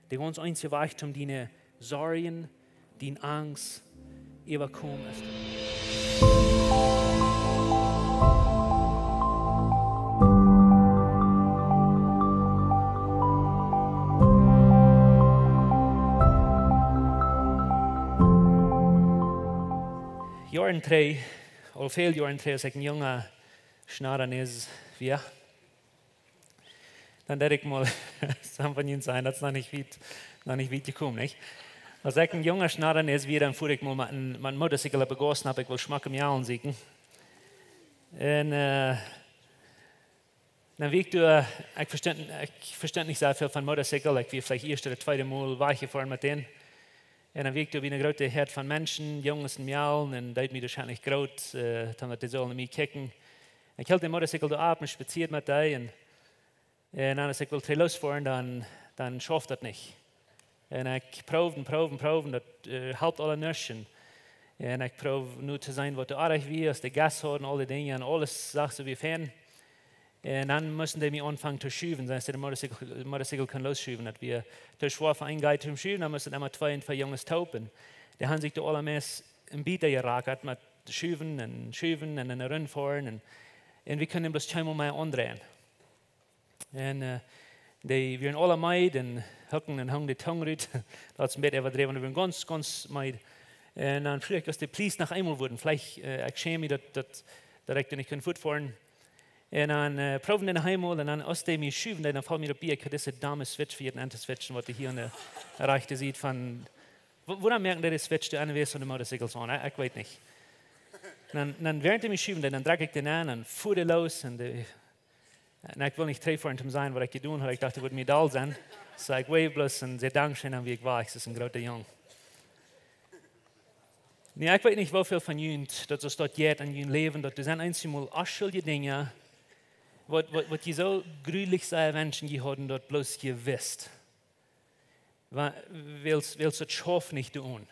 der ganz einzige Reichtum, deine Sorgen, deine Angst überkommen ist. Jaren 3, al veel jaren 3, als ik een jonge schnarren is, ja. Dann werde ich mal zusammen von Ihnen sein, das ist noch nicht weit gekommen, nicht? Als ich ein junger Schnarren ist, dann fuhr ich mal mit einem Motorcycle begossen, habe ich will Schmack im Jahren siegen. Und dann ich verstand nicht sehr viel von Motorcycle, ich war vielleicht erst oder zweite Mal weggefahren mit denen. Und dann wie eine große Herde von Menschen, Jungs und Mjalen, und da hat mich wahrscheinlich groß, dann hat die sollen mich kicken. Ich hielt den Motorcycle da ab und spaziert mit denen. Und dann, als ich will losfahren, dann schafft das nicht. Und ich probe, das helpt alle nicht. Und ich probe nur zu sein, was du artig wie, als die Gas hat und alle Dinge und alles sagst du wie fern. Und dann müssen die mich anfangen zu schieben, sonst der Motorcycle kann losschieben. Dass wir durch Schwafe eingehen zum Schieben, dann müssen immer zwei Jungs taupen. Die haben sich da alle mehr im Bieter gerackert mit Schieben und dann reinfahren. Und wir können bloß zweimal mehr andrehen. Und die werden alle meid und hocken und hängen die Tongue raus. Das ist ein bisschen übertrieben, die werden ganz meid. Und dann vielleicht, dass die Police nach einmal wurden. Vielleicht ich schäme mich, dass ich nicht fortfahren kann. Und dann proben die nach einmal und dann aus dem ich schieben, dann fallen mir dabei, ich habe diese Dame Switch für jeden Anti-Switchen, was ihr hier in der Rechte sieht von, woran merken die Switch, die eine weiß von dem Motorcycle an? Ich weiß nicht. Dann während die mich schieben, dann drücke ich den an und fuhr die los und ich will nicht treffen zum sein, was ich getan habe. Ich dachte, ich würde mir da sein. So ich wave bloß und sie danken schön, wie ich war. Ich bin ein großer Junge. Nee, ich weiß nicht, wie viel von Ihnen, dass es dort geht in Ihrem Leben, dass das sind einmal unschuldige Dinge, was die so gründlich sein Menschen, die haben dort bloß gewusst. Willst du das Schaf nicht tun?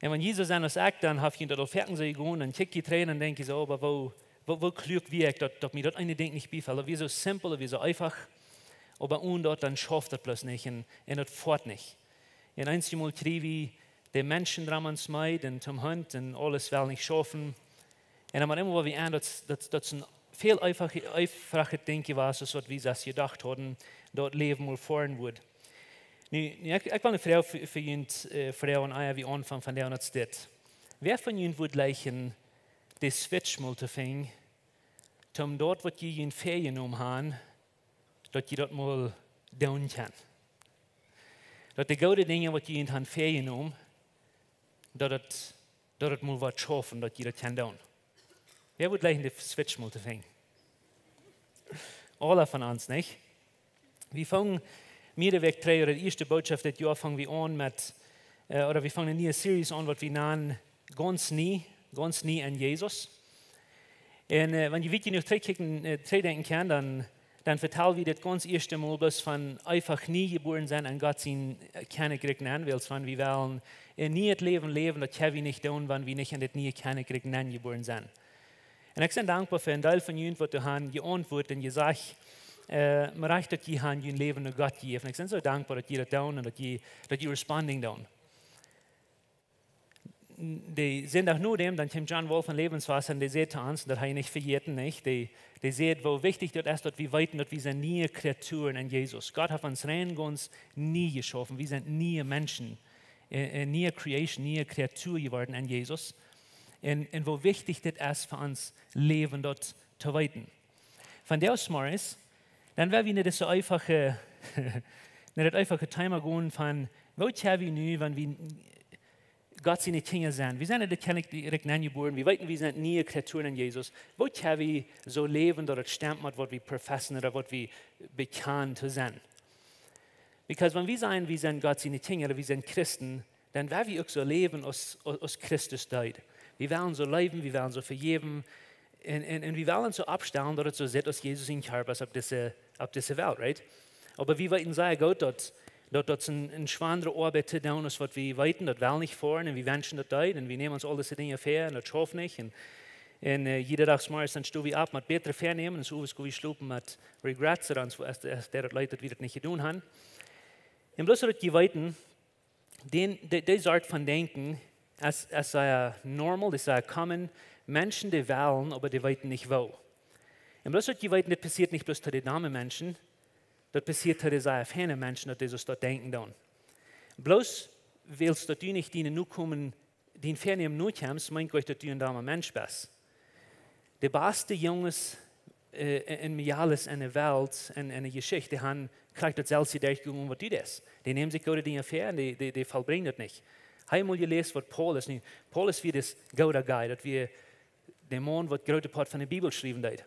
Und wenn Jesus etwas sagt, dann habe ich ihn dort auf Fernsehen gehen und kicke die Tränen und denke so, aber wo klug wie ich, dass mir dort eine Ding nicht befällt. Wie so simpel, wie so einfach. Aber ohne dort, dann schafft das bloß nicht und das fort nicht. Und einmal kriege ich die Menschen dran meid und zum Hund und alles will nicht schaffen. Und dann immer wie an, dass ein viel einfacher Ding war, als was wir das gedacht hatten, dort Leben mal fahren würde. Ich will eine Frage für ihn fragen, wie Anfang von der und das. Wer von Ihnen würde leichen, die Switch mal zu finden, um dort, was Sie in Ferien haben, dass Sie dort mal tun können? Dass die guten Dinge, was Sie in Ferien haben, dass das mal was schaffen, dass Sie das tun. Wer würde leichen, die Switch mal zu finden? Alle von uns, nicht? Wir fangen Weg 3 oder die erste Botschaft des Jahres fangen wir an mit, oder wir fangen eine neue Serie an, was wir nennen, ganz nie an Jesus. Und wenn ihr wirklich noch denken kann, dann vertellen wir das ganz erste Mal bloß von einfach nie geboren sein und Gott ihn keine kriegen anwählt, sondern wir wollen nie das Leben, das können wir nicht tun, wenn wir nicht an das nie keine kriegen angeboren sind. Und ich bin dankbar für einen Teil von Ihnen, was du haben geantwortet und gesagt, mir reicht, dass ihr ein Leben nach Gott geben. Und ich bin so dankbar, dass ihr das tun und dass ihr responding tun. Die sind auch nur dem, dann kommt John Wolf von Lebenswasser und die sieht uns, das habe ich nicht vergessen, nicht? Die sieht, wo wichtig das ist, dass wir weiten, dass wir sind nie Kreaturen in Jesus. Gott hat uns rein ganz nie geschaffen. Wir sind nie Menschen, nie Creation, nie Kreatur geworden in Jesus. Und wo wichtig das ist für uns, Leben dort zu weiten. Von der aus, Morris, dann werden wir nicht das so einfache, Thema gehen von, wo haben wir nun, wenn wir Gott seine Kinder sind. Wir sind nicht direkt angeboren, wir wissen, wir sind nie Kreaturen in Jesus. Wo haben wir so leben, dass das stimmt mit, was wir professen oder was wir bekannt zu sein? Because wenn wir sagen, wir sind Gott seine Kinder oder wir sind Christen, dann werden wir auch so leben, als Christus deut. Wir wollen so leben, wir wollen so vergeben und wir wollen so abstellen, dass es so sieht, als Jesus in Körper ist auf diese Welt, right? Aber wir wollten sagen, Gott, dass ein schwandere Arbeit zu tun ist, was wir weiten, das will nicht fahren und wir wünschen das dort und wir nehmen uns all diese Dinge fair und das schafft nicht. Und jeder Tag morgens dann stehen wir ab mit bessere Vernehmen und so wie schlupen mit Regrets, der das leidet, wie das nicht getan haben. En bloß dat je weten, die soort van denken, als sei normal, das sei common, Menschen, die wählen, aber die weten nicht wo. En bloß dat je weten, das passiert nicht bloß zu den armen Menschen, das passiert zu den sehr fernen Menschen, dass die so dort denken dann. Bloß willst du nicht die nu kommen, die ferne im Not haben, meint euch, dass du ein armer Mensch bist. Die beste Jungs in alles in der Welt, in der Geschichte, haben kriegt das selbst die Durchgang, was du das. Die nehmen sich gute Dinge fair und die vollbringen das nicht. Einmal gelesen, was Paulus nicht. Paulus wie das gute Guy, dass wir der Mann, was große Part von der Bibel geschrieben hat.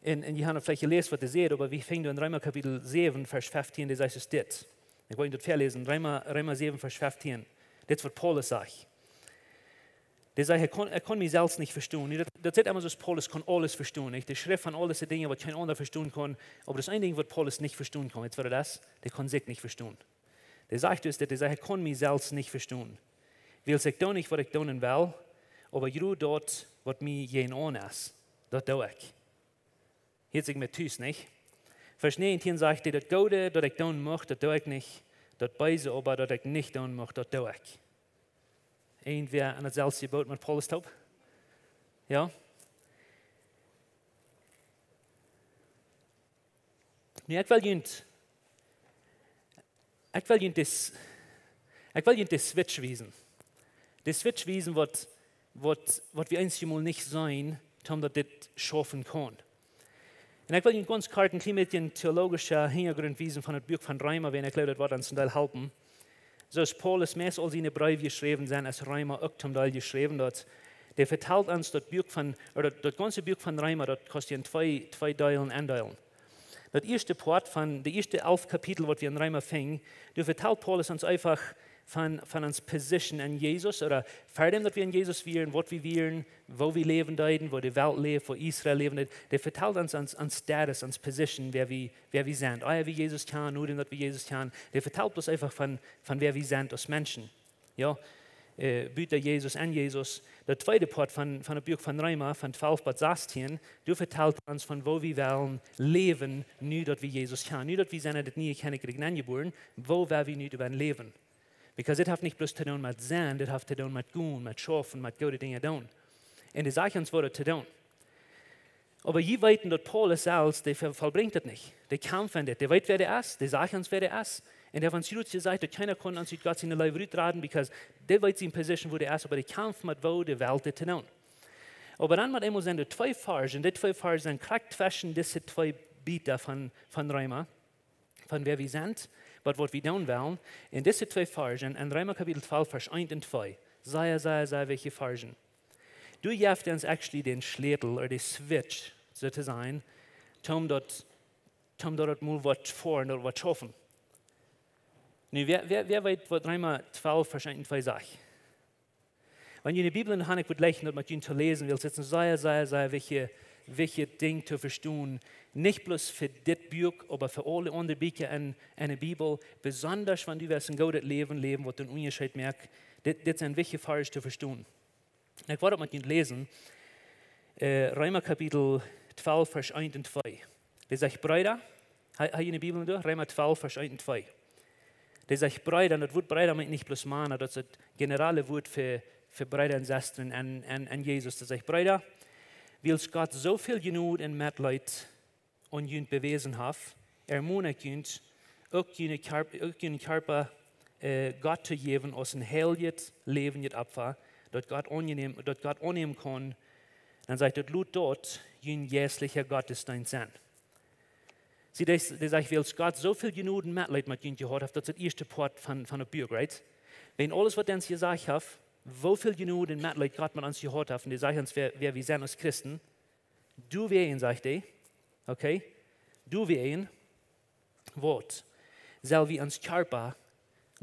Und ihr habt vielleicht gelesen, was ihr seht, aber wir fangen in Römer Kapitel 7, Vers 15, das heißt es das. Ich wollte das verlesen, Römer 7, Vers 15. Das ist, was Paulus sagt. Der sagt, er kann mich selbst nicht verstehen. Das ist immer so, dass Paulus kann alles verstehen. Nicht? Die Schrift von alles Dinge, was kein anderer verstehen kann. Aber das eine Ding, was Paulus nicht verstehen kann, jetzt war das, der kann sich nicht verstehen. Der sagt uns, er kann mich selbst nicht verstehen. Will sich da nicht, was ich tun will, aber ich dort, was mir jeden an ist. Das tue ich. Hier sich mit Tüß, nicht? Vers 19 sagt er, das Gute, das ich tun möchte, das tue ich nicht. Das Beise aber, das ich nicht tun möchte, das tue ich. Irgendwer an hetzelfde boot met Paulus top? Ja? Nu, ik wil je de switch wezen. De switch wezen wat we eenmaal niet zijn, omdat dit schaffen kan. En ik wil je ganz kort een klein beetje theologische hintergrund wezen van het boek van Reimer, wenn ik dat wat aan zijn deel helpen. Zoals Paulus meest al zijn brief geschreven zijn, als Reimer ook zum Teil geschreven dat. Der vertelt uns das Buch von, oder das ganze Buch von Reimer, das kostet in zwei Teilen einteilen. Das erste Part von, die erste 11 Kapitel, was wir in Reimer fingen, da vertelt Paulus uns einfach von uns Position in Jesus, oder vor dem, dass wir in Jesus wären, was wir wären, wo wir leben deuten, wo die Welt lebt, wo Israel leben. Der vertelt uns Status, uns Position, wer wir sind. Wie Jesus kann, nur dass wir Jesus kann. Der vertelt uns einfach von wer wir sind als Menschen. Ja? Büter Jesus an Jesus. Der zweite Part von dem Buch von Reimer, von 12 bis 16, du vertelt uns von wo wir wollen leben, nur dass wir Jesus kann. Nur dass wir sind, das nie kennengelernt angeboren, wo wir nicht über leben. Because das hat nicht bloß zu tun mit sein, das hat zu tun mit Gehen, mit Schaffen, mit guten Dingen tun. Und die sagen uns, was zu tun. Aber je weiten, dass Paulus selbst, der vollbringt das nicht. Der kämpft das. Der weiß, wer der ist, der sagt uns, wer der ist. Und der von Süd gesagt, dass keiner kann an Gott seine Leib rütraten, because der weiß in Position, wo der ist, aber der kämpft mit wo der Welt zu tun. Aber dann mit einmal sind die zwei Phasen, sind korrekt zwischen diese zwei Bieter von Reimer, von wer wir sind, was wir tun wollen. In diese zwei Phasen, in Reimer Kapitel 12, Vers 1 und 2, sei welche Phasen. Du hast uns actually den Schlüssel oder den Switch, so zu sein, um dort mal was vor oder was schaffen. Nu, wer weet wat Reimer 12, Vers 1 und 2 sagt? Wenn ihr in der Bibel in der Hand lesen und mit ihnen zu lesen will, sitzen welche Dinge zu verstehen, nicht bloß für das Buch, aber für alle anderen Bücher in der Bibel, besonders wenn du ein gutes Leben, was du einen Unterschied merkst, das sind wichtige Fragen zu verstehen. Ich werde mit ihnen lesen, Reimer Kapitel 12, Vers 1 und 2. Das sagt Brüder, habt ihr in der Bibel durch? Reimer 12, Vers 1 und 2. Der sagt Brüder, und das Wort Brüder meint nicht bloß Männer, das ist das generelle Wort für Brüder und Schwestern an Jesus. Das sagt Brüder, weil Gott so viel Genug und Mitleid an uns bewiesen hat, ermutigt uns, auch ihren Körper Gott zu geben, als ein heiliges, lebendes Opfer, das Gott annehmen kann. Dann sagt er, dort ein jährlicher Gottesdienst sein. Sie sagt, weil Gott so viel Genug und Mitleid mit ihnen gehabt hat, das ist der erste Part von der Buch, right? Wenn alles, was uns gesagt hat, wo viel Genug und Mitleid Gott mit uns gehabt hat, und die sagen uns, wer wir sind als Christen, du wir ihn, sagt er, okay? Du wir ihn, Wort, soll wie uns Körper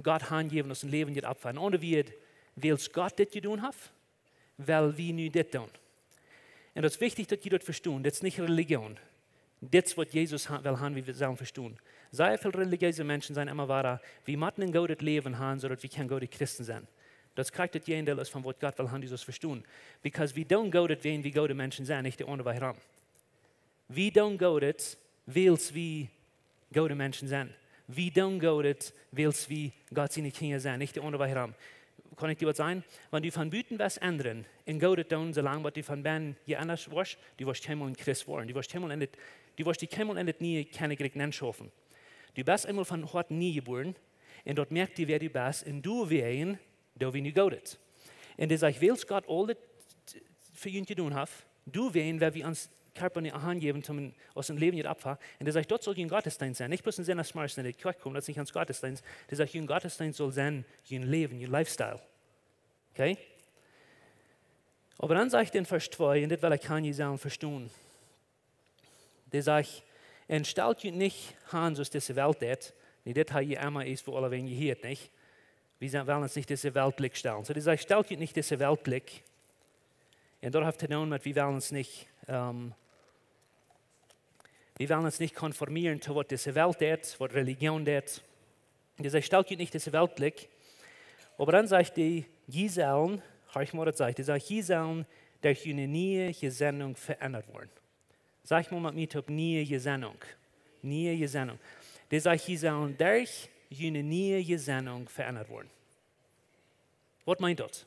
Gott hingeben, uns ein Leben nicht abfahren. Und weil Gott das getan hat, weil wir nicht das tun. Und das ist wichtig, dass ihr das verstehen, das ist nicht Religion. Das ist, was Jesus will haben, wie wir sollen verstehen. Sehr viele religiöse Menschen sind immer wahr, wir müssen ein gutes Leben haben, sodass wir kein gute Christen sind. Das kriegt das jeden Teil von was Gott will haben, dieses verstehen. Because we don't go that wenn wir gute Menschen sind, nicht der andere Weg ran. We don't go that, weil wir gute Menschen sind. wie dann Gott willst, wie Gott seine Kinder sein, nicht der andere Raum. Kann ich dir was sagen? Wenn du von Büten was ändern, in Gott dann, solange du von Ben je anders warst, du wirst einmal ein Christ werden. Du wirst die Himmel in das nie kennengelernt nicht schaffen. Du bist einmal von Hort nie geboren, und dort merkt ihr, wer du bist, und du wirst da wie du Gott. Und das sagt, willst Gott alles für ihn zu tun haben, du wirst, wer wir uns Körper nicht angeben, um aus dem Leben nicht abfahren. Und das sagt, dort soll ein Gottesdienst sein. Nicht bloß ein Sinne, dass man in die Kirche kommt, das ist nicht ans Gottesdienst. Das sagt, ein Gottesdienst soll sein, ein Leben, ein Lifestyle. Okay? Aber dann sagt in Vers 2, und das will ich kann sagen, verstehen. Der sagt, und stellt ihr nicht an, so diese Welt hat, nee, das hat ihr immer ist, wo alle wen ihr hört, nicht? Wir wollen uns nicht diese Weltblick stellen. So, der sagt, stellt ihr nicht diese Weltblick. Und dort hat er tun mit, wir wollen uns nicht konformieren zu was diese Welt hat, was Religion hat. Und er sagt, stellt ihr nicht diese Weltblick. Aber dann sagt er, je sollen, habe ich mal das gesagt, er sagt, je sollen durch eine neue Gesinnung verändert worden. Sag mal mit mir, ob neue Gesinnung. Neue Gesinnung. Der sagt, je sollen durch eine neue Gesinnung verändert worden. Was meint das?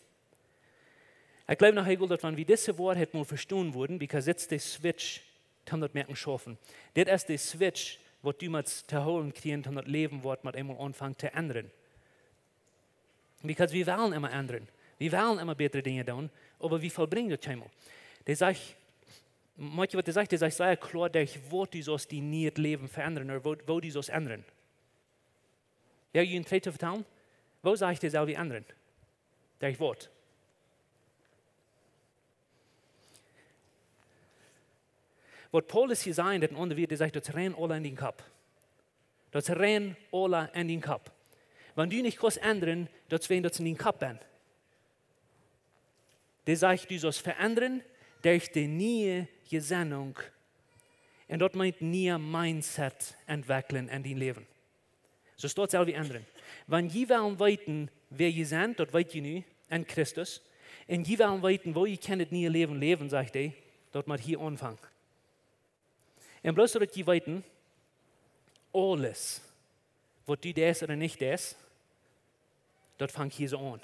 Ich glaube noch, dass wenn wir diese Worte mal verstehen würden, because jetzt der Switch, um das merken schaffen. Das ist der Switch, was du mit zu holen kriegen, um das Leben, was man einmal anfangen zu ändern. Because wir wollen immer ändern. Wir wollen immer bessere Dinge tun, aber wir vollbringen das einmal. Der sagt, manche, was der sagt sehr klar, wo du sollst die nie das Leben verändern oder wo du sollst ändern. Ja, ich in zu vertellen, wo sage ich dir, soll wir ändern? Durch Wort. Was Paulus hier sagt, das andere der sagt, das rennt alle in den Kopf. Das rennt alle in den Kopf. Wenn du nicht kannst ändern, das werden das in den Kopf bin. Der sagt, du sollst verändern durch die neue Gesinnung. Und das meint neue Mindset entwickeln in dein Leben. So dort soll wir ändern. Wenn je wollen weiten, wer ihr seid, das weit ihr nu, in Christus. Und je wollen weiten, wo ihr das neue Leben leben, sagt er, dort mal hier anfangen. Und bloß dass ihr weiten, alles, was du das oder nicht das, das fängt hier so an.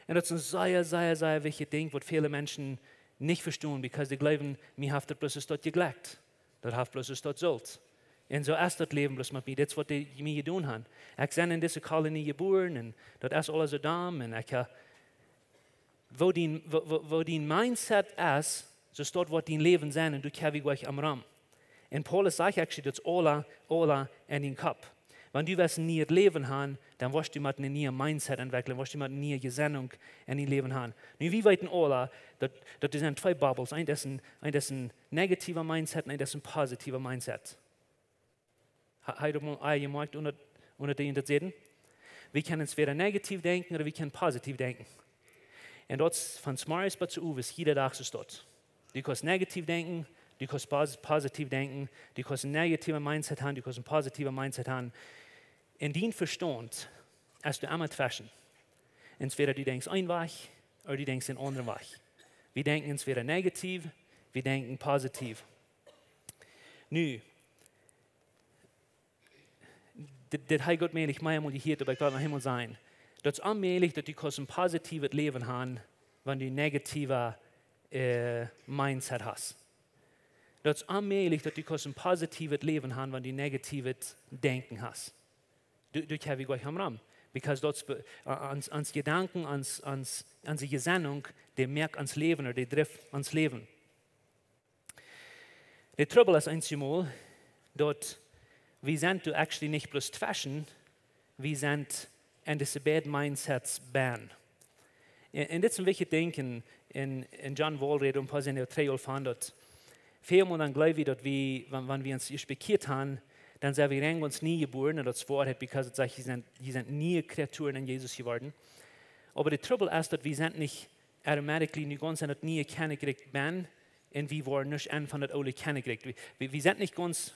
Und das ist ein sehr wichtiges Ding, was viele Menschen nicht verstehen, weil sie glauben, mir hat das bloß dort geglaubt. Das hat bloß dort sollt. Und so ist das Leben bloß mit mir, das, was die mir getan haben. Ich bin in dieser Kolonie geboren und das ist alles so dumm. Und ich, wo dein Mindset ist, so ist dort, was dein Leben sein und du kannst gleich am Raum. Und Paulus sagt actually, das alle in den Kopf. Wenn du was nie Leben haben, dann wirst du mit einem neuen Mindset entwickeln, wirst du mit einer neuen Gesinnung in dein Leben haben. Nun, wie weit alle, das sind zwei Bubbles. Ein ist ein negativer Mindset und ein ist ein positiver Mindset. Habt ihr mal gemerkt, unter den das sehen? Wir können entweder negativ denken oder wir können positiv denken. Und dort von Smarts bis zu Uwes, jeder Tag ist dort. Du kannst negativ denken, du kannst positiv denken, du kannst ein negativer Mindset haben, du kannst ein positiver Mindset haben. In dein Verstand hast du einmal zwischen. Entweder du denkst ein Weg oder du denkst den anderen Weg. Wir denken entweder negativ, wir denken positiv. Nu, das hat Gott mir nicht mehr gehört, aber ich will noch einmal sein. Das ist unmöglich, dass du ein positives Leben haben, wenn du ein negatives Mindset hast. Das ist unmöglich, dass du ein positives Leben haben, wenn du ein negatives Denken hast. Du kannst gleich am Raum. Weil dort ans Gedanken, ans die Gesinnung, der merkt ans Leben oder der trifft ans Leben. Der Trouble ist einmal, dass wir sind actually nicht bloß zwischen, wir sind in diese beiden Mindsets ban. Und das ist ein wichtiges Ding in John Wall redet ein paar in der 3 von dort. Vielmal dann glaube ich, dass wir, wenn wir uns bekehrt haben, dann sind wir uns nie geboren, und das Wort hat, because es sagt, sie sind nie Kreaturen in Jesus geworden. Aber der Trouble ist, dass wir sind nicht automatically nicht ganz das nie kennengelernt werden, und wir waren nicht ein von das Alte kennengelernt. Wir sind nicht ganz,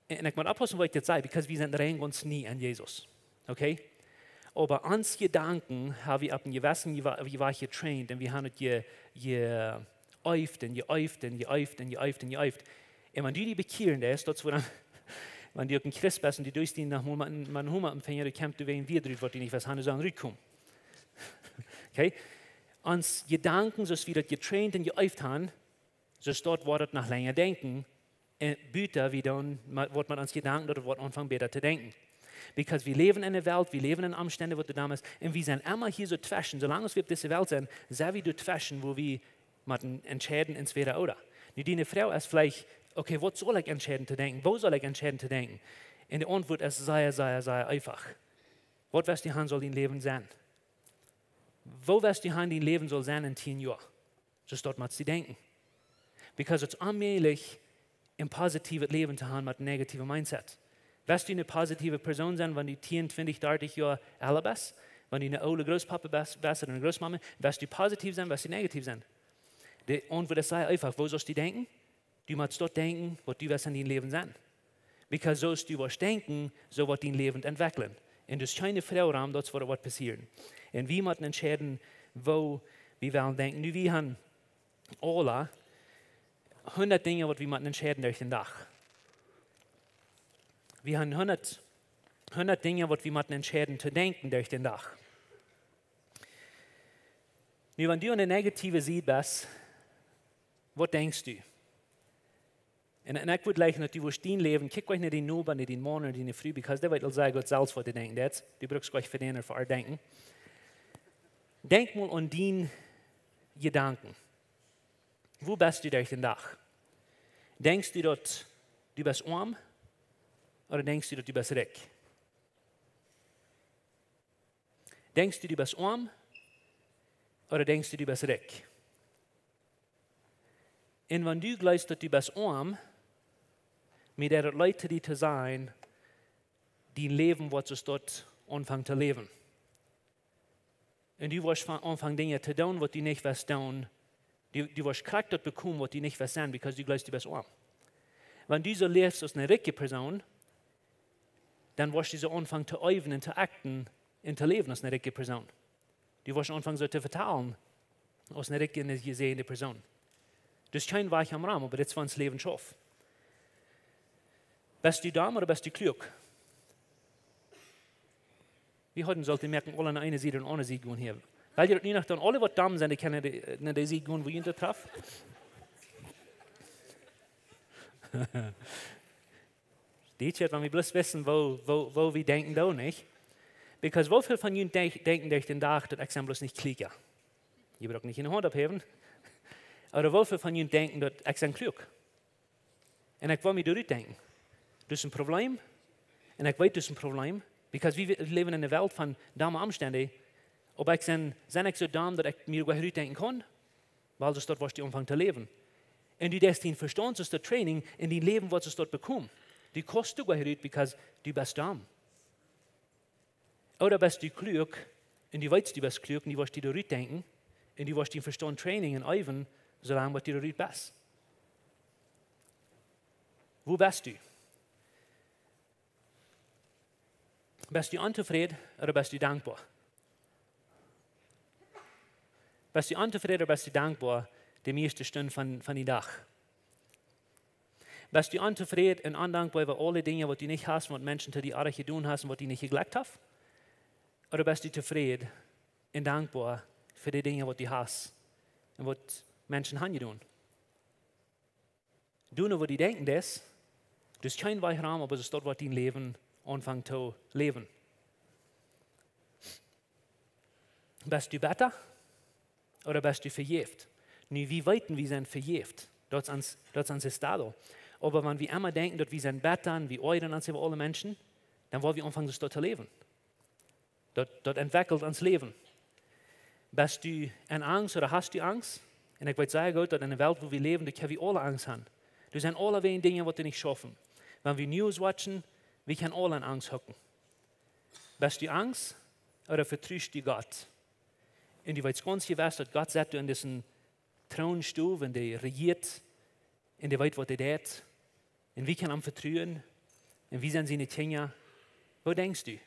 und ich muss abpassen, was ich jetzt sage, because wir sind rein ganz nie an Jesus. Okay? Aber ans Gedanken haben wir ab dem gewissen, wie war ich getraint, und wir haben es geäuft. Und wenn du die bekehren lässt, das wenn du ein Christ bist und du durchstehst nach meinem Hummer empfängen, du kämpfst du wegen wieder, was du nicht was haben, sagen, rückkommen. Okay? Uns Gedanken, so wie das getraint und geübt haben, so dort wird nach länger denken, büter wie dann, wird man uns Gedanken oder wird anfangen besser zu denken. Because wir leben in einer Welt, wir leben in Umständen, wo du damals, und wir sind immer hier so zwischen, solange wir auf dieser Welt sind, sind wir dort zwischen, wo wir entscheiden, entweder oder. Und die Frau ist vielleicht, okay, was soll ich entscheiden zu denken? Wo soll ich entscheiden zu denken? Und die Antwort ist sehr einfach. Was wirst du haben soll dein Leben sein? Wo wirst du haben dein Leben soll sein in 10 Jahren? So dort mal zu denken. Because es ist unmöglich, ein positives Leben zu haben mit einem negativen Mindset. Wirst du eine positive Person sein, wenn du 10, 20, 30 Jahre älter bist? Wenn du eine alte Großpapa bist oder eine Großmama? Wirst du positiv sein, wirst du negativ sein? Die Antwort ist sehr einfach. Wo sollst du denken? Du musst dort denken, was du wirst in deinem Leben sein. Because so du wirst denken, so wird dein Leben entwickeln. Und das ist keine Freiraum, dort wird passieren. Und wir müssen entscheiden, wo wir wollen denken. Nu, wir haben alle 100 Dinge, die wir müssen entscheiden durch den Tag. Wir haben 100 Dinge, die wir müssen entscheiden zu denken durch den Tag. Nu, wenn du eine negative Sicht bist, was denkst du? Und ich würde gleich, dass du wirst dein Leben, kick euch nicht den Nuba, nicht den Morgen, nicht den Früh, because der wird sagen, Gott selbst, was du denkst. Du brauchst euch für den oder für denken. Denk mal an deine Gedanken. Wo bist du durch den Tag? Denkst du, dass du bist arm oder denkst du, dass du bist reich? Denkst du, du bist arm oder denkst du, du bist reich? Und wenn du glaubst, dass du bist arm, mit der Leute, die zu sein, die Leben, was du dort anfangen zu leben. Und du wirst anfangen, Dinge zu tun, was du nicht wirst tun. Du wirst Charakter bekommen, was du nicht wirst sein, weil du glaubst, du bist arm. Wenn du so lebst als eine reiche Person, dann wirst du so anfangen zu üben und zu akten und zu leben als eine reiche Person. Du wirst anfangen, so zu verteilen als eine reiche, eine gesehene Person. Das ist kein Weich am Raum, aber das ist, wenn das Leben schafft. Bist du dumm oder bist du klug? Wir heute sollten merken, alle an eine Seite und eine Seite gehen hier. Weil ihr nicht nach alle, was dumm sind, die können nicht die Seite gehen, wo ihr da trefft. Steht jetzt, wenn wir bloß wissen, wo wir denken, da nicht. Because wofür von ihnen denken durch den Tag, dass ich bloß nicht klicken? Ich will auch nicht in die Hand abheben. Aber wofür von ihnen denken, dass ich klug? Und ich will mir durchdenken. Das ist ein Problem. Und ich weiß, das ist ein Problem. Because wir leben in einer Welt von dummen Umständen. Ob ich sind ich so dumm, dass ich mir durchdenken kann? Weil das dort, was du anfangen zu leben. Und du darfst den Verstand, das ist das Training, in dein Leben, was du dort bekommst. Du kannst du heute, because du bist dumm. Oder bist du klug, und du weißt, du bist klug, und du wirst dir durchdenken, und du wirst den Verstand Training und üben, solange du durch bist. Wo bist du? Bist du unzufrieden oder bist du dankbar? Bist du unzufrieden oder bist du dankbar, die meiste Stunde von dem Tag? Bist du unzufrieden und undankbar über alle Dinge, die du nicht hast, was Menschen zu dir auch getan haben, was du nicht geglaubt hast? Oder bist du zufrieden und dankbar für die Dinge, die du hast und was Menschen haben getan? Du nur, was die denken, das ist kein Weichraum, aber es ist dort, was dein Leben anfangen zu leben. Bist du besser oder bist du verjährt? Nu, wie weit wir sind verjährt? Das ist uns Estado. Aber wenn wir immer denken, dass wir sind besser und wir euren als alle Menschen, dann wollen wir anfangen, das dort zu leben. Dort entwickelt uns Leben. Bist du in Angst oder hast du Angst? Und ich würde sagen, Gott, dass in der Welt, wo wir leben, da können wir alle Angst haben. Das sind alle wegen Dinge, die wir nicht schaffen. Wenn wir News watchen, wir können alle in Angst hocken. Bist du Angst oder vertraust du Gott? Und du weißt ganz gewiss, dass Gott sagt, du in diesen Thronstuhl, wenn der regiert, und der weiß, was er tut. Und wir können ihm vertrauen. Und wie sind seine Kinder? Wo denkst du?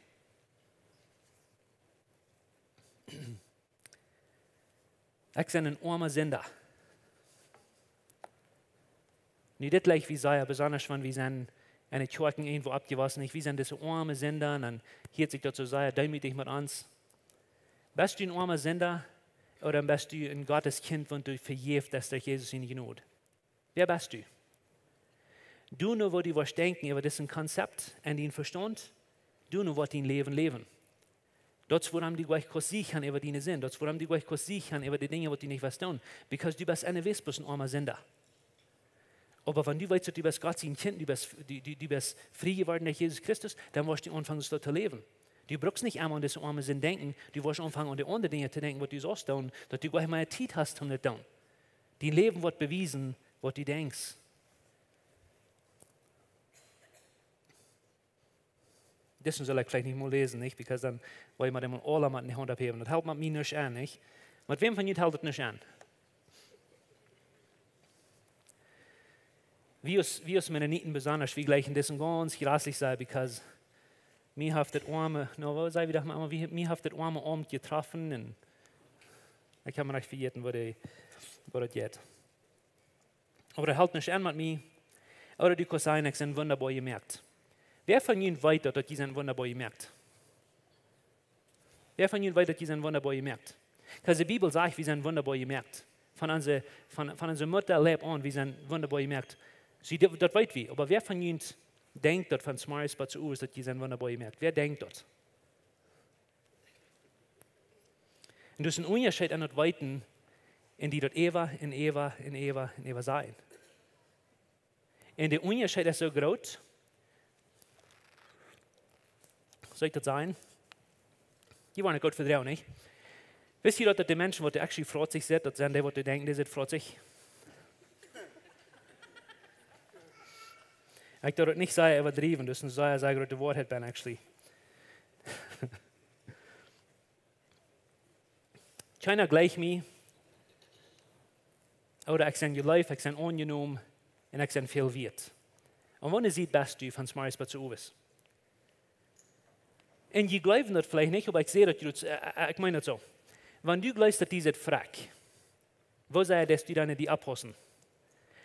Ich bin ein armer Sünder. Nicht das gleich wie sei, besonders wenn wir sind eine Kirche irgendwo abgewaschen ist, wie sind diese arme Sünder, und dann hielt sich dazu sagen, demütig mit uns. Bist du ein armer Sünder oder bist du ein Gottes Kind, wenn du verjährt, dass der Jesus ihn genut? Wer bist du? Du nur, wo du was denken über diesen Konzept und den Verstand, du nur, was dein Leben leben. Dort, wo die gleich sichern über deine Sinn, dort, wo die gleich sichern über die Dinge, die nicht was tun, because du bist eine Wiss, bist ein armer Sünder. Aber wenn du weißt, du bist Gott sein Kind, du bist frei geworden durch Jesus Christus, dann wirst du anfangen, so zu leben. Du brauchst nicht einmal an diese armen Sinn denken, du wirst anfangen, an die anderen Dinge zu denken, was du sonst tun, dass du gleich mal Zeit hast, um das zu tun. Dein Leben wird bewiesen, was du denkst. Das soll ich vielleicht nicht mal lesen, nicht? Because dann wollen wir dem alle mal in die Hand abheben. Das hält man mir nicht an, nicht? Mit wem von euch hält das nicht an? Wie ist meine Nieten besonders, wie gleich in diesem ganz grassig sei, because mir hat das arme, was sei wieder mal, mir hat das arme Abend getroffen und ich kann mir nicht vergessen, wo das geht. Aber das hält nicht an mit mir. Oder du kannst sagen, ich bin wunderbar gemerkt. Wer von Ihnen weiß, dass die sind wunderbar gemerkt? Wer von Ihnen weiß, dass die sind wunderbar gemerkt? Weil die Bibel sagt, wir sind wunderbar gemerkt. Von unserer Mutter lebt an, wir sind wunderbar gemerkt. Das weiß wir. Aber wer von Ihnen denkt, dass von Smarties bis zu uns, dass die sind wunderbar gemerkt? Wer denkt das? Und das ist ein Unterschied an das Weiten, in die dort Eva sein. Und der Unterschied ist so groß. Soll ich das sagen? Die waren nicht gut vertrauen, nicht? Wisst ihr, dass die Menschen, die actually freut sich sind, das sind die, die denken, die sind freut sich? Ich darf das nicht sagen, übertrieben, das ist ein sehr gutes Wort, hat actually. Keiner gleich mir, oder ich bin live, ich bin angenommen, und ich bin viel wert. Und wann sieht best du von Smarties bis zu Uwes? Und die glauben das vielleicht nicht, aber ich sehe das, ich meine das so. Wenn du glaubst, dass diese fragt, wo sei das, du dann die abhossen?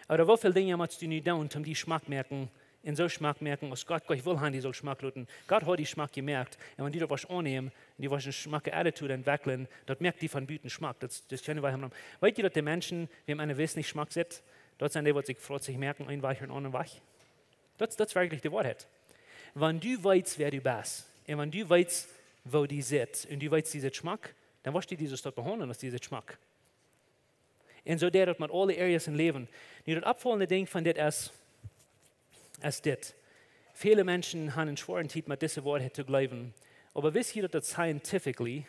Oder wie viele Dinge musst du nicht tun, um die Geschmack merken, in so Geschmack merken, was Gott gleich will haben, die soll Geschmack luten. Gott hat die Geschmack gemerkt, und wenn die das was annehmen, die was eine Geschmack Attitude entwickeln, das merkt die von Büten Geschmack. Das können wir haben. Weißt du, dass die Menschen, die eine Wissen nicht Geschmack sind, dort sind die, die sich freut, sich merken, ein weich und anderen weich. Das ist wirklich die Wahrheit. Wenn du weißt, wer du bist, und wenn du weißt, wo die sind, und du weißt diesen Geschmack, dann wirst du dieses dort behandeln als diesen Geschmack. Und so der dort mit alle Areas im Leben. Die dort abfallende Ding von das ist das. Viele Menschen haben einen schweren Titel mit dieser Wahrheit zu glauben. Aber wisst ihr, dass scientifically,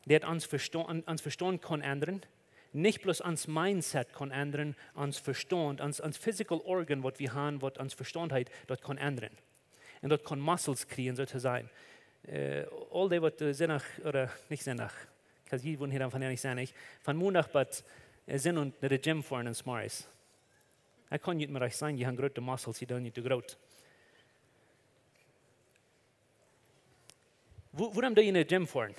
das uns Verstand kann ändern, nicht bloß uns Mindset kann ändern, uns Verstand, uns physical organ, was wir haben, was uns Verstand hat, das kann ändern. Und dort kann Muscles kriegen, sozusagen. All die, was sinnach, oder nicht sinnach, weil die wurden hier von nicht sinnig, von Montag bis Sinn und in der Gym fahren in Smarties. Ich kann nicht mehr recht sagen, die haben große Muscles, die sind nicht so groß. Warum in der Gym fahren?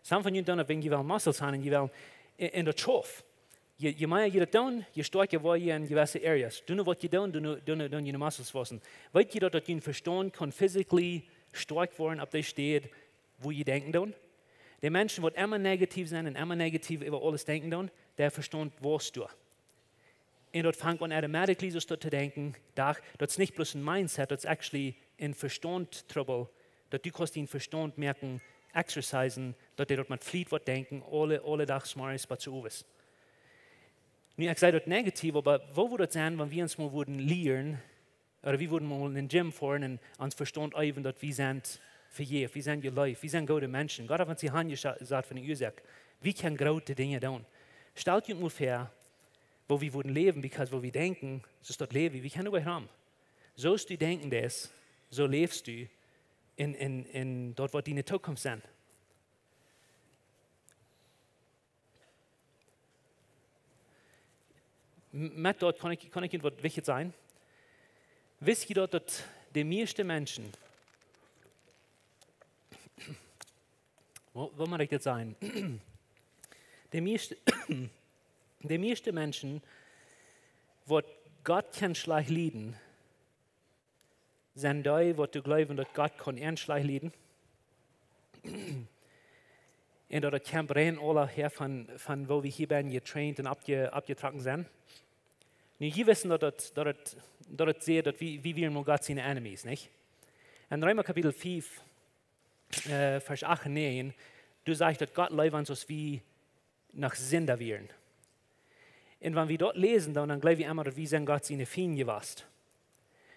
Some von ihnen tun das, wenn sie Muscles haben, und sie wollen in der Schof. Je mehr ihr das tun, je stärker wollt ihr in gewisse Areas. Du was ihr tun, du ihre Muscles fassen. Weißt ihr, dass ihr Verstand kann physically stark werden, ob das steht, wo ihr denken tun? Die Menschen, die immer negativ sind und immer negativ über alles denken tun, der Verstand weißt du. Und dort fängt man automatisch so zu denken, das ist nicht bloß ein Mindset, das ist actually ein Verstand-Trouble, dass du kannst den Verstand merken, exercisen, dass dort mit Fleet denken, alle Tag Smarties bei zu Uwes. Ich sage das negativ, aber wo würde es sein, wenn wir uns mal würden lernen, oder wir würden mal in den Gym fahren und uns Verstand üben, dass wir sind verjährt, wir sind gelebt, wir sind gute Menschen. Gott hat uns die Hand gesagt von der Ursache. Wir können große Dinge tun. Stellt euch mal vor, wo wir würden leben, because wo wir denken, so ist das Leben, wir können überhaupt. So ist du denken das, so lebst du in dort, wo deine Zukunft sind. Mit dort kann ich etwas wichtig sein. Wisst ihr dort, dass die meisten Menschen, wo muss ich das sein? Die meisten Menschen, die Gott kann schlecht leiden, zijn die wat du geloven dat God kan aanslag leiden. En dat het camp rein alle her van wo we hier ben getraind en opgetrokken zijn. Nu, je wissen dat het zegt dat wie wir mal Gott zijn enemies, nicht? En Römer kapitel 5, vers 8 en 9, du sagst, dat Gott leidt ons als wie nach Sünder wären. Und wenn wir dort lesen, dann glauben wir immer, dass wir Gott seine Feinde warst.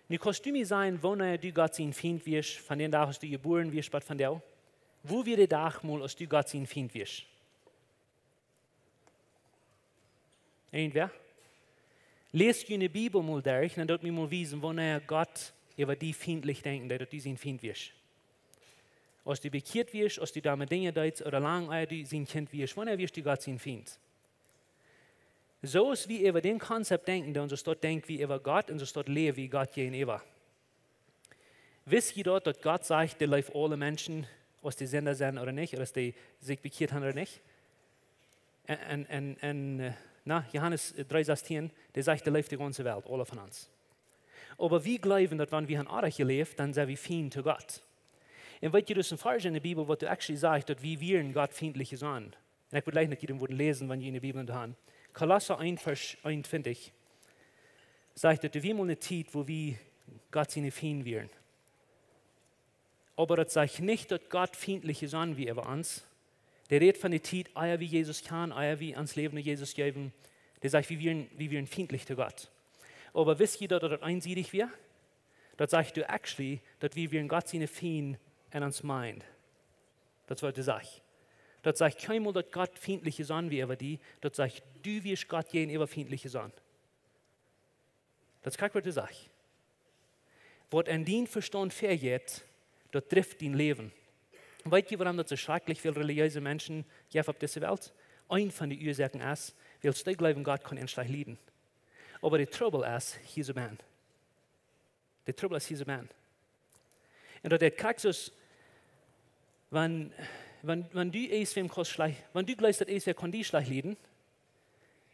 Nu kannst du mir sagen, wanneer du Gott sein Feind wirst, von dem Tag, als du geboren wirst, von dir? Wo wird der Tag mal, als du Gott sein Feind wirst? Irgendwer? Lest du in der Bibel mal durch, dann dort mir mal wissen, wanneer Gott über die feindlich denken, dass du sein Feind wirst. Als du bekehrt wirst, als du damit Dinge deutest, oder lange du sein Kind wirst, wanneer wirst du Gott sein Feind? So ist wie über den Konzept denken, dann so dort denkt wie über Gott und so dort leben wie Gott gegenüber. Wisst ihr dort, dass Gott sagt, der läuft alle Menschen, ob die Sünder sind oder nicht, oder dass die sich bekehrt haben oder nicht? Johannes 3,16, der sagt, der läuft die ganze Welt, alle von uns. Aber wir glauben, dass wenn wir an Ort gelebt, dann sind wir Feind zu Gott. Und weil du das in Vers in der Bibel, wo du actually sagst, dass wir Gott feindlich sind. Und ich würde gleich nicht jedem lesen, wenn ihr in der Bibel haben. Kolosser 1, Vers 1, finde ich, sagt, dass wir mal eine Zeit, wo wir Gott seine Feinde wären. Aber das sagt nicht, dass Gott feindlich ist wie über uns. Der redet von der Zeit, wie Jesus kann, wie ans Leben von Jesus geben. Der sagt, wir wären feindlich zu Gott. Aber wisst ihr, dass das einseitig wäre? Das sagt du actually, dass wir wären Gott seine Feinde in uns meint. Das wollte ich sagen. Das sagt keinmal, dass Gott feindlich ist wie über die. Das sagt, du wirst Gott gegenüber feindlich sein. Das ist was ich sage. Was an dein Verstand vergeht, das trifft dein Leben. Weißt ihr, warum das so schrecklich viele religiöse Menschen gibt auf dieser Welt? Ein von den Ursachen ist, weil sie glauben, Gott kann endlich leiden. Aber der Trouble ist, hier ist ein Mann. Der Trouble ist, hier ist ein Mann. Und der kriegst du, wenn du glaubst, dass wer kann die schlecht leiden,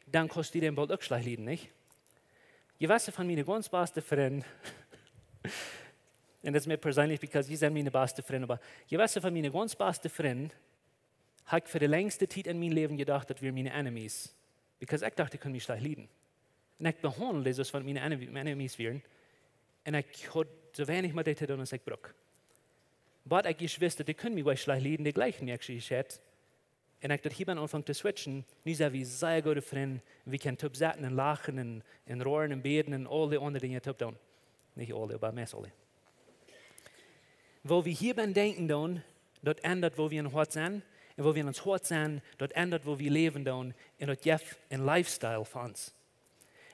dann kannst du den bald auch schlecht leiden, nicht? Je weißt von meinen ganz besten Freunden, und das ist mir persönlich, weil sie sind meine besten Freunde, aber je weißt von meinen ganz besten Freunden, habe ich für die längste Zeit in meinem Leben gedacht, dass wir meine Enemies, weil ich dachte, ich kann mich schlecht leiden. Und ich behandle das, was meine Enemies wären, und ich hatte so wenig mit denen zu tun, als ich brauche. Aber ich wusste, die können mich schlecht leiden, die gleichen mich geschätzt. Und ich dachte, hier bin angefangen zu switchen. Nu sind wir sehr gute Freunde. Wir können top sitzen und lachen und rohren und beten und all die anderen Dinge top tun. Nicht alle, aber meist alle. Wo wir hier denken, das ändert, wo wir in Hort sind. Und wo wir in uns Hort sind, das ändert, wo wir leben. Und das gibt ein Lifestyle für uns.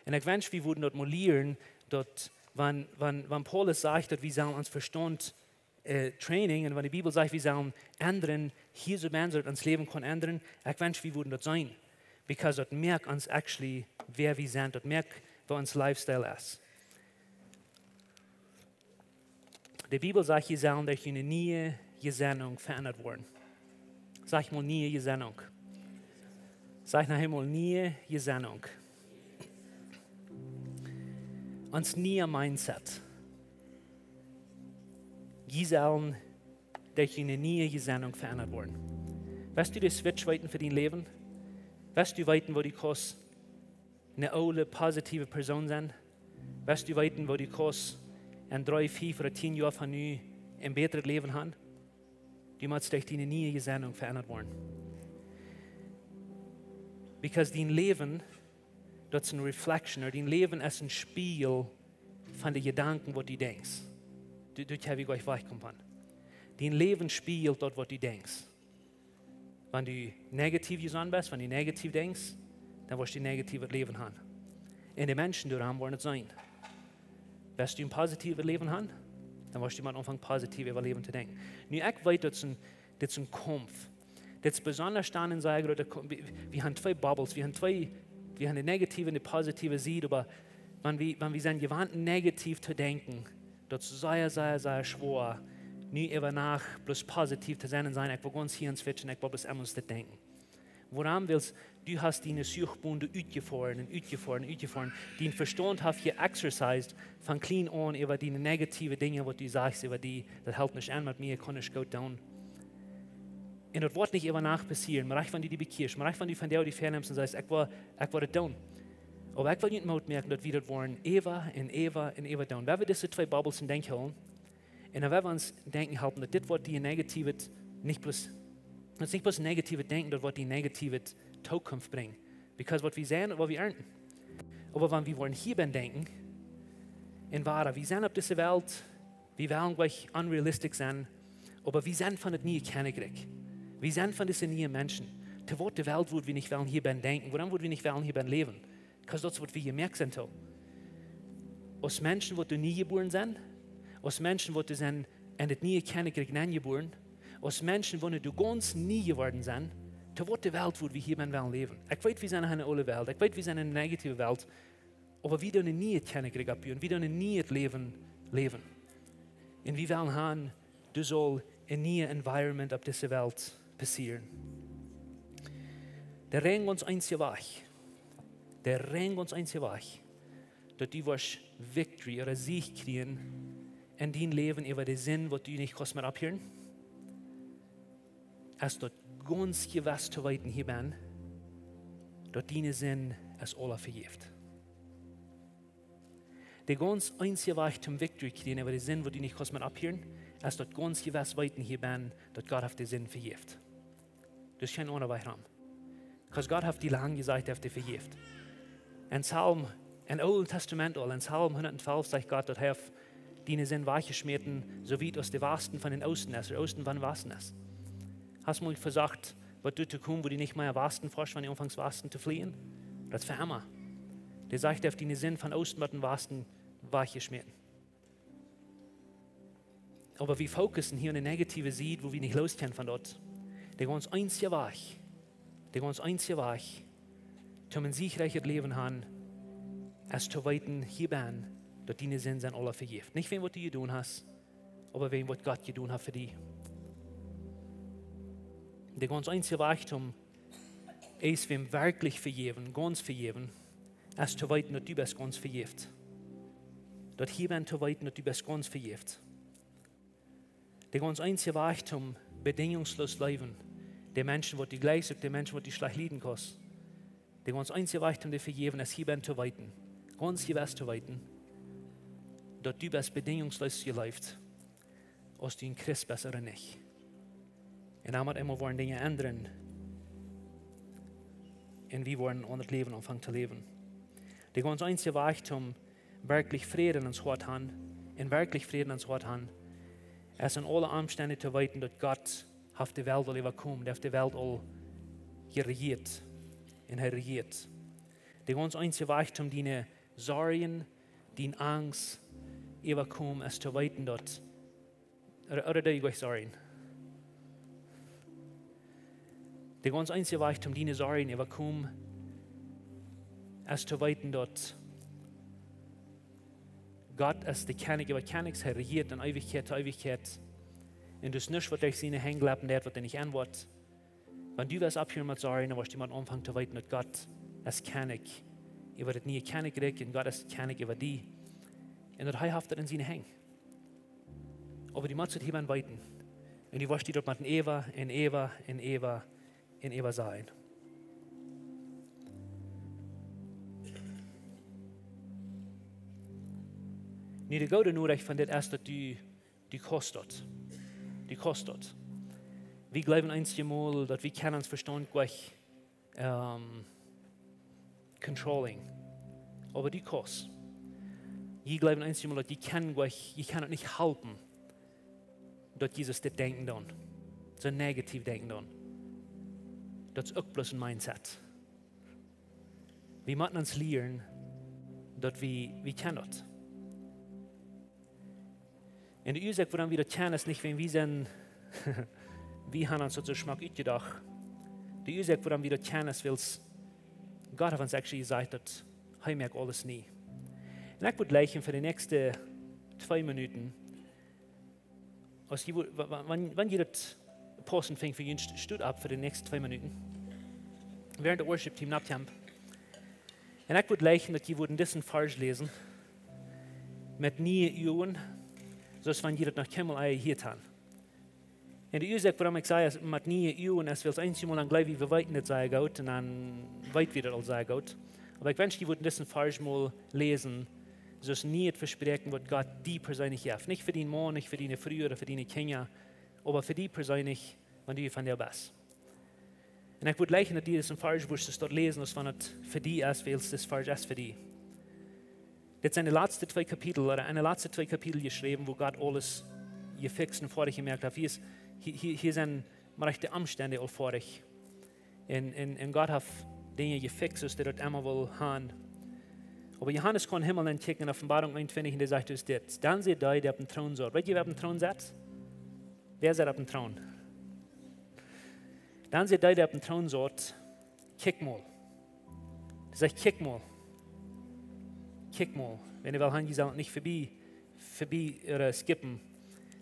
Und ich wünsche, wir würden das mal lernen, dass, wenn Paulus sagt, dass wir sollen uns Verstand Training, und wenn die Bibel sagt, wir sollen ändern, hier so Menschen uns Leben können ändern, ich wünsche, wir würden das sein. Because das merkt uns actually, wer wir sind, das merkt, was unser Lifestyle ist. Die Bibel sagt, wir sollen durch eine neue Gesinnung verändert worden. Sag mal, neue Gesinnung. Sag nachher mal, neue Gesinnung. Uns neue Mindset. Die sollen durch eine neue Gesinnung verändert worden. Weißt du, die Switch weiten für dein Leben? Weißt du, weiten, wo die kannst eine alte, positive Person sein? Weißt du, weiten, wo die kannst in 3, 5 oder 10 Jahren von nu ein besseres Leben haben? Du musst durch deine neue Gesinnung verändert worden. Because dein Leben, das ist eine Reflection, oder dein Leben ist ein Spiel von den Gedanken, was du denkst. Du habe ich gleich wegkommen. Dein Leben spielt dort, was du denkst. Wenn du negativ gesonnen bist, wenn du negativ denkst, dann wirst du ein negatives Leben haben. Und die Menschen, die haben, wollen es sein. Wenn du ein positives Leben haben, dann wirst du mal anfangen, positiv über Leben zu denken. Nun, ich weiß, das ist ein Kampf. Das ist besonders dann in sagen, wir haben zwei Bubbles, wir haben eine negative und eine positive Seite, aber wenn wir sind gewandt, negativ zu denken, das ist sehr, sehr, sehr schwer, nie über nach bloß positiv zu sein und sagen, ich will ganz hier switchen, ich will bloß immer das denken. Woran willst du hast deine Suchbunde uitgefahren, den Verstand hast je exercised von klein an über die negative Dinge, was du sagst, über die, das hält nicht an mit mir, kann ich gut tun. Und das wird nicht über Nacht passieren, maar wenn du die bekehrst, maar wenn du von der die fernnimmst und sagst, ich will das tun. Aber ich will nicht Mut merken, dass wir das wollen, Eva tun. Wenn wir diese zwei Bubbles in Denken holen, und dann werden wir uns denken halten, dass das wird die negative, nicht bloß negative Denken, das wird die negative Zukunft bringen. Because was wir sehen, was wir ernten. Aber wenn wir wollen hier denken, in Wahrheit, wir sind auf dieser Welt, wir wollen gleich unrealistisch sein, aber wir sind von der nie kennengelernt. Wir sind von diesen neuen Menschen. Zu Wort der Welt, wo wir nicht wollen hier denken, woran wir nicht wollen hier leben. Because das wird wir gemerkt sind. Als Menschen, die nie geboren sind, als Menschen, die sind und das nie kennengelernt angeboren, als Menschen, die du ganz nie geworden sind, zu Wort der Welt, wo wir hier wollen leben. Ich weiß, wir sind in einer alle Welt, ich weiß, wir sind in einer negativen Welt, aber wir dürfen nie kennengelernt abgeben, wir dürfen nie das Leben leben. Und wir wollen haben, du soll ein neues Environment auf dieser Welt passieren. Der Regen uns einzige Weg. Der Regen uns einzige Weg. Dass du wirst Victory oder Sieg kriegen in dein Leben über den Sinn, was du nicht kannst mehr abhören. Als dort ganz gewiss zu weiten hier bin, dass deine Sinn es alle vergibt. Der ganz einzige Weg zum Victory kriegen über den Sinn, was du nicht kannst mehr abhören, als dort ganz gewiss weiten hier bin, dass Gott auf den Sinn vergibt. Das ist kein anderer Weg ran. Because Gott hat die lange gesagt, er hat die vergibt. In Psalm, im Alten Testament, in Psalm 112 sagt Gott, dass er deine Sinn weichgeschmierten, so wie aus der Westen von den Osten ist, oder Osten von den Westen ist. Hast du mal versagt, was du zu kommen, wo die nicht mehr Westen forschst, wenn die anfangs Westen zu fliehen? Das ist für immer. Der sagt, er hat deine Sinn von Osten mit den Westen weichgeschmierten. Aber wir fokussen hier auf eine negative Seite, wo wir nicht loskennen von dort. Der ganz einzige Weg, um ein siegreiches Leben haben, als zu weiten hier bin, dass deine Sinn sind alle vergibt. Nicht wem, was du getan hast, aber wem, was Gott getan hat für dich. Der ganz einzige Weg, ist wem wirklich vergeben, ganz vergeben, als zu weiten, dass du bist ganz vergibt. Dass hier bin zu weiten, dass du bist ganz vergibt. Der ganz einzige Weg zum bedingungslos leben, der Menschen, die gleich sind, der Menschen, die schlecht leiden können. Der ganz einzige Weg, um dir vergeben, ist hier bin zu weiten, ganz gewiss zu weiten, dass du bist bedingungslos gelebt, als du in Christ bist oder nicht. Und damit immer wollen Dinge ändern, und wir wollen unser Leben anfangen zu leben. Der ganz einzige Weg, um wirklich Frieden ins Wort haben, ist in alle Umstände zu weiten, dass Gott auf die Welt überkommt, auf die Welt all regiert. Und er regiert. Der ganz einzige Weg, um deine Sorgen, deine Angst überkommen, ist zu weiten dort. Oder da ich euch Sorgen. Der ganz einzige Weg, um deine Sorgen überkommen, ist zu weiten dort. Gott ist der König über Königs, er regiert von Ewigkeit zu Ewigkeit. Und das ist nicht, was dich seine Hänglappen hat, was er nicht antwortet. Wenn du was abhören mit Sorgen, dann wirst du jemand anfangen zu weiten, dass Gott ist König über das nie Königreich und Gott ist König über die. Und das haftet in seine Hänge. Aber die muss jemand weiten. Und die wirst du dort mit Eva sein. Nu, de goede nodig van dit is dat die kostet. Die kostet. Wir glauben einmal, dass wir kennen uns Verstand gleich controlling. Aber die kostet. Wir glauben einmal, dass die kann nicht halten, dass Jesus das denken dann. So negativ denken dann. Das ist auch bloß ein Mindset. Wir müssen uns lernen, dass wir kennen das. Und die Ursache, warum wir das kennen, ist nicht, wenn wir sind, wir haben uns so Geschmack ausgedacht. Die Ursache, warum wir das kennen, ist, weil Gott hat uns actually gesagt, dass er merkt alles nie. Und ich würde gleich für die nächsten 2 Minuten, wenn ihr das Posten fängt, für jeden Stück ab für die nächsten 2 Minuten. während der Worship-Team nachkommt. Und ich würde leichen, dass die diesen Vers lesen, mit nie Uhren, zoals wenn jeder nach Kimmel hier tan. En de oorzaak waarom ik zei, met nie Uhren, is wel eens eenmaal gleich wie wir weten het sei goed, en dan weit wieder al sei goed. Aber ich wünsche, die würden diesen Vers mal lesen, zoals nie het versprechen, wat Gott die persönlich heeft. Nicht für den Mann, nicht für die Frühe oder für die Kinder, aber für die persönlich, wenn die von dir bist. Und ich würde leichen, dass die diesen Vers, wo es dort lesen, als wenn es für die ist, weil es das Vers ist für die. Das sind die letzten 2 Kapitel, oder eine letzte 2 Kapitel geschrieben, wo Gott alles gefixt und vorher gemerkt hat. Hier sind rechte Umstände all vorher. Und Gott hat Dinge gefixt, dass dort immer will haben. Aber Johannes kann Himmel entdecken in Offenbarung 21 und der sagt uns das. Dann seht ihr, der auf dem Thron sitzt. Weißt ihr, wer auf dem Thron sitzt? Wer sitzt auf dem Thron? Dann seht ihr, der auf dem Thron sitzt, kick mal. Er sagt, kick mal. Kick mal. Wenn ihr will, haben die sollen nicht vorbei oder skippen.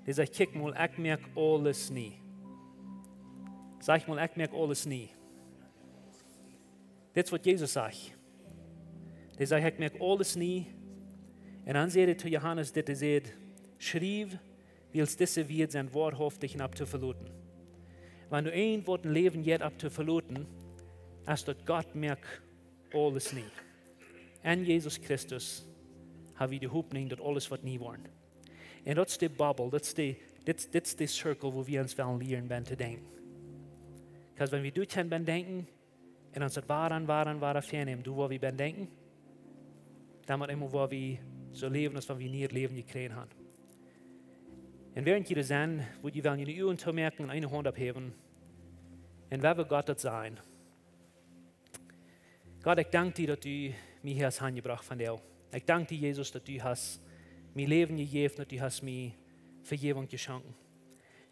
Er sagt, kick mal, ich merke alles nie. Sag mal, ich merke alles nie. Das ist, was Jesus sagt. Er sagt, ich merke alles nie. Und dann sagt er zu Johannes, dass er sagt, schrieb, wie es diese wird sein wahrhaftig und abzuverluten. Wenn du ein Wort im Leben jetzt abzuverluten, hast du Gott merkt alles nie. En Jesus Christus habe ich die Hoffnung, dass alles wird nie worden. Und das ist die Bubble, das ist die Circle, wo wir uns lernen werden zu denken. Weil wenn wir durch den denken, und uns das wahren fernnehmen, du, wo wir denken, dann wird immer, wo wir so leben, als wenn wir nie das Leben gekriegt haben. Und während jeder sein, wo die wollen die Uhren zu merken und eine Hand abheben, und wer wird Gott das sein? Gott, ich danke dir, dass du mich hier hast angebracht von dir. Ich danke dir, Jesus, dass du hast mein Leben gegeben, dass du hast mir Vergebung geschenkt.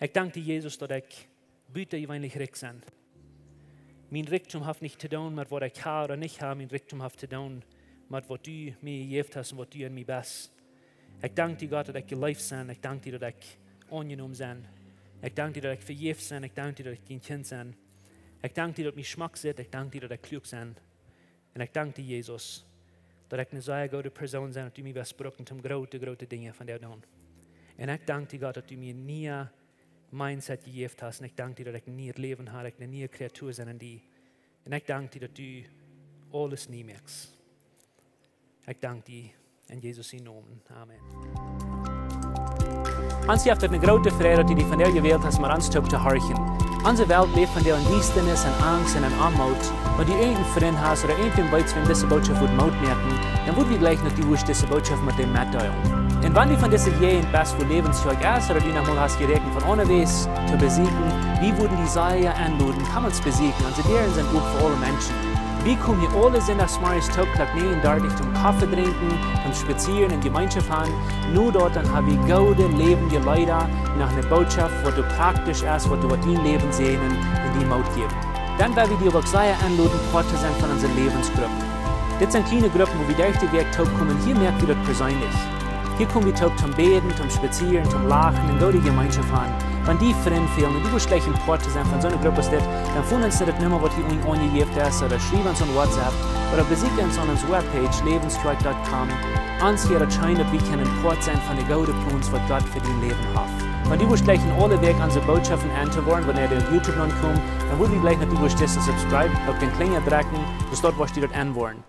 Ich danke dir, Jesus, dass ich bitte eigentlich recht bin. Mein Reichtum hat nicht zu tun mit was ich habe oder nicht habe, mein Reichtum hat zu tun mit was du mir gegeben hast und was du in mir bist. Ich danke dir, Gott, dass ich gelebt bin. Ich danke dir, dass ich angenommen bin. Ich danke dir, dass ich vergeben bin. Ich danke dir, dass ich dein Kind bin. Ich danke dir, dass mich Geschmack sind. Ich danke dir, dass ich klug bin. Und ich danke dir, Jesus, dass ich eine sehr gute Person bin und du mich brauchst, um große Dinge von dir zu tun. Und ich danke dir, Gott, dass du mir nie Mindset gegeben hast. Und ich danke dir, dass ich nie Leben habe, dass ich eine neue Kreatur bin in dir. Und ich danke dir, dass du alles nie merkst. Ich danke dir in Jesus' Namen. Amen. Hans heeft eine grote Freude, dass du dich von der gewählt hast, mal ans Tag zu horchen. Unsere Welt lebt von der Undienstnis und Angst und Armut. Wenn du irgendeinen Freund hast oder irgendeinen Weiz, wenn diese Botschaft wird Mut merken, dann wird wir gleich noch die Wurst diese Botschaft mit dem mitteilen. Und wenn du von dieser je in best für Lebenszeug ist oder du noch mal hast gerechnet von unterwegs zu besiegen, wie würden die Säue anluden, kann man es besiegen. Unsere Deren sind gut für alle Menschen. Wie kommen hier alle sind nach Smarties Tag nehmen, dort zum Kaffee trinken, zum Spazieren in Gemeinschaft haben. Nur dort dann habe ich gute, lebende Leute nach einer Botschaft, wo du praktisch ist, wo du dein Leben sehen in die Mut geben. Dann werden wir die auch sehr anladen, Part zu sein von unseren Lebensgruppen. Das sind kleine Gruppen, wo wir durch den Weg kommen. Hier merkt ihr das persönlich. Hier kommen wir zum Beten, zum Spazieren, zum Lachen und die Gemeinschaft haben. Wenn die Freunde fehlen und du willst gleich ein Part zu sein von so einer Gruppe, dann finden uns das nicht mehr, was hier angegeben ist, oder schreiben uns an WhatsApp, oder besuchen uns an unserer Webpage, lebenstrike.com. Uns hier erscheint, dass wir ein Part sein von den guten Plänen, was Gott für dein Leben hat. Wenn du willst gleich in alle Weg unsere Botschaften anzuhören, wenn er auf YouTube ankommt, dann würde ich gleich, dass du das subscribe, auf den Klinger drücken, bis dort, was du dort anhören.